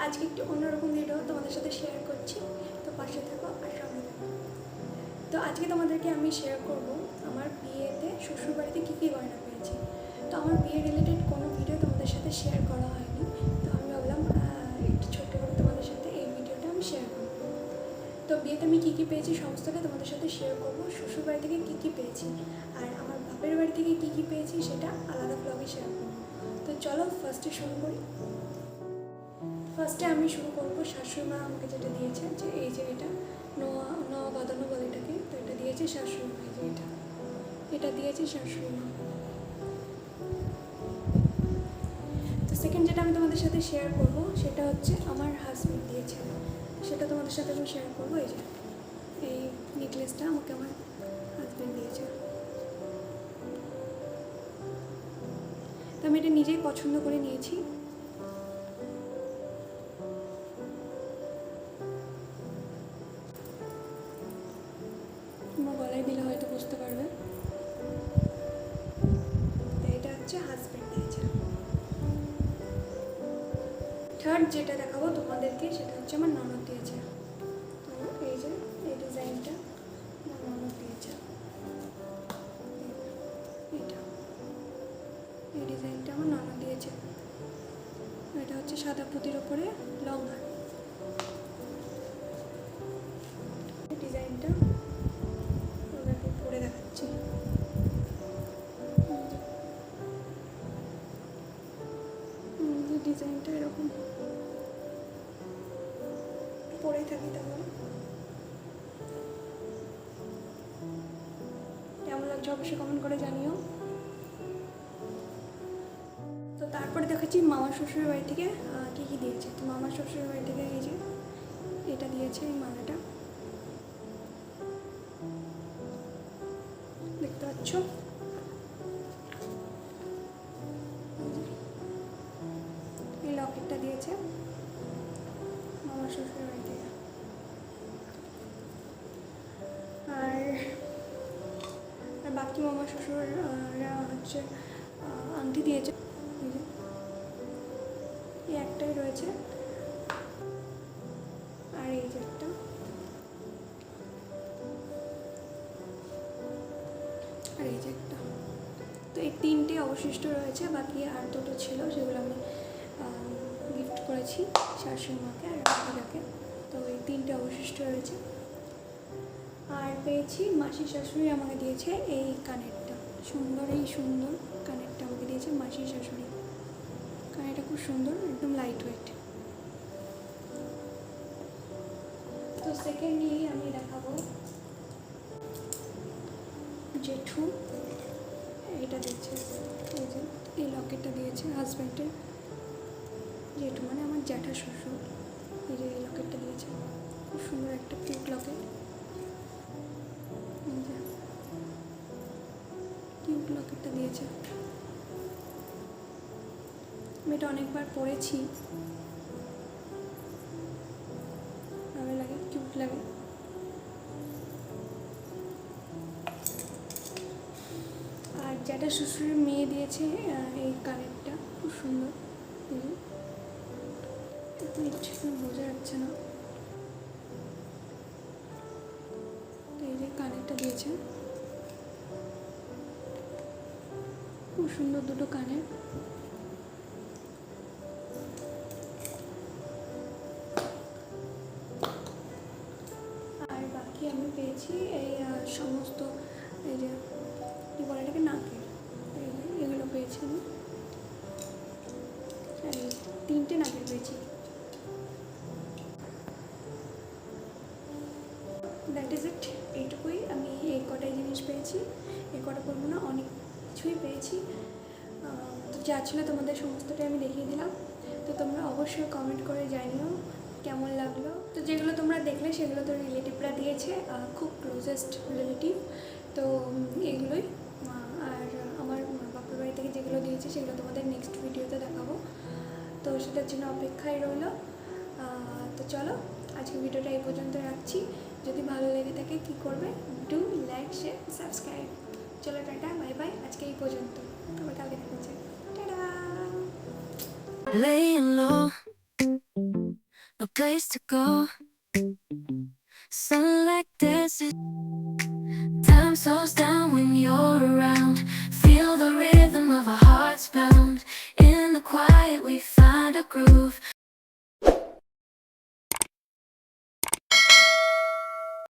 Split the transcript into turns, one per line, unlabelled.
আজকে একটু অন্যরকম ভিডিও তোমাদের সাথে শেয়ার করছি, তো পাশে থাকো আর সঙ্গে থাকো। তো আজকে তোমাদেরকে আমি শেয়ার করব আমার বিয়েতে শ্বশুরবাড়িতে কী কী গয়না পেয়েছি। তো আমার বিয়ে রিলেটেড কোনো ভিডিও তোমাদের সাথে শেয়ার করা হয়নি, তো আমি ভাবলাম একটু ছোট্ট করে তোমাদের সাথে এই ভিডিওটা আমি শেয়ার করব। তো বিয়েতে আমি কী কী পেয়েছি সমস্তটা তোমাদের সাথে শেয়ার করবো। শ্বশুরবাড়ি থেকে কী কী পেয়েছি আর আমার বাপের বাড়ি থেকে কী কী পেয়েছি সেটা আলাদা ব্লগে শেয়ার করবো। তো চলো ফার্স্টে শুরু করি। ফার্স্টে আমি শুরু করবো শাশুড়ি মা আমাকে যেটা দিয়েছে, যে এই যে এটা নোয়া নোয়া বাঁধানো বলে এটাকে, তো এটা দিয়েছে শাশুড়ি মা। এই যে এটা দিয়েছে শাশুড়ি মা। তো সেকেন্ড যেটা আমি তোমাদের সাথে শেয়ার করবো সেটা হচ্ছে আমার হাজব্যান্ড দিয়েছে, সেটা তোমাদের সাথে আমি শেয়ার করবো। এই যে এই নেকলেসটা আমাকে আমার হাজব্যান্ড দিয়েছে। তো আমি এটা নিজেই পছন্দ করে নিয়েছি। আমার গলায় দিলে হয়তো বুঝতে পারবে। তো এটা হচ্ছে হাজব্যান্ড দিয়েছে। থার্ড যেটা দেখাবো তোমাদেরকে সেটা হচ্ছে আমার ননদ দিয়েছে। তো এই যে এই ডিজাইনটা আমার ননদ দিয়েছে। এটা এই ডিজাইনটা আমার ননদ দিয়েছে। এটা হচ্ছে সাদা পুঁতির ওপরে লং হার। ডিজাইনটা ওদেরকে পরে দেখাচ্ছি। ডিজাইনটা এরকম পরেই থাকি। তাহলে কেমন লাগছে অবশ্যই কমেন্ট করে জানিও। তো তারপরে দেখাচ্ছি মামার শ্বশুরের বাড়ি থেকে কী কী দিয়েছে। তো মামার শ্বশুরের বাড়ি থেকে এই যে এটা দিয়েছে, এই মালাটা দেখতে পাচ্ছ। এই লকেটটা দিয়েছে মামার শ্বশুরের বাড়ি থেকে। আর বাকি মামার শ্বশুররা হচ্ছে আংটি দিয়েছে। এই একটাই রয়েছে, আর এই যে একটা, আর এই যে একটা। তো এই তিনটে অবশিষ্ট রয়েছে, বাকি আর দুটো ছিল সেগুলো আমি গিফট করেছি শাশুড়ি মাকে আর কাকিমাকে। তো এই তিনটে অবশিষ্ট রয়েছে। আর পেয়েছি মাসির শাশুড়ি আমাকে দিয়েছে এই কানেরটা, সুন্দর এই সুন্দর কানেরটা আমাকে দিয়েছে মাসির শাশুড়ি। কানেরটা খুব সুন্দর, একদম লাইট ওয়েট। তো সেকেন্ডলি আমি দেখাবো জেঠু এটা দিয়েছে। এই যে এই লকেটটা দিয়েছে হাজব্যান্ডের। জেঠু মানে আমার জ্যাঠা শ্বশুর। এই যে এই লকেটটা দিয়েছে, খুব সুন্দর একটা কিউট লকেট। কিউট লকেটটা দিয়েছে। আমি এটা অনেকবার পরেছি, ভালো লাগে, কিউট লাগে। আর জ্যাঠা শ্বশুরের মেয়ে দিয়েছে এই কানেরটা, খুব সুন্দর। বোঝা যাচ্ছে না। এই যে কানেরটা দিয়েছে, খুব সুন্দর দুটো কানের। আর বাকি আমি পেয়েছি এই সমস্ত, এই যে কী বলে এটাকে, নাকের, এগুলো পেয়েছি আমি। এই তিনটে নাকের পেয়েছি। দ্যাট ইজ ইট, এইটুকুই। আমি এই কটাই জিনিস পেয়েছি, এই কটা করবো না, অনেক কিছুই পেয়েছি। তো যা ছিল তোমাদের সমস্তটাই আমি দেখিয়ে দিলাম। তো তোমরা অবশ্যই কমেন্ট করে জানিও কেমন লাগলো। তো যেগুলো তোমরা দেখলে সেগুলো তো রিলেটিভরা দিয়েছে, খুব ক্লোজেস্ট রিলেটিভ। তো এগুলোই। আর আমার বাপের বাড়ি থেকে যেগুলো দিয়েছে সেগুলো তোমাদের নেক্সট ভিডিওতে দেখাবো, তো সেটার জন্য অপেক্ষায় রইলো। তো চলো আজকে ভিডিওটা এই পর্যন্ত রাখছি। যদি ভালো লেগে থাকে কী করবে, ডু লাইক শেয়ার সাবস্ক্রাইব। চলো টাটা, বাই বাই, আজকে এই পর্যন্ত, আবার কালকে দেখা হচ্ছে। Tata. Laying low
place to go. Sun like desert. Time slows down when you're around. Feel the rhythm of our hearts pound. In the quiet we find a groove.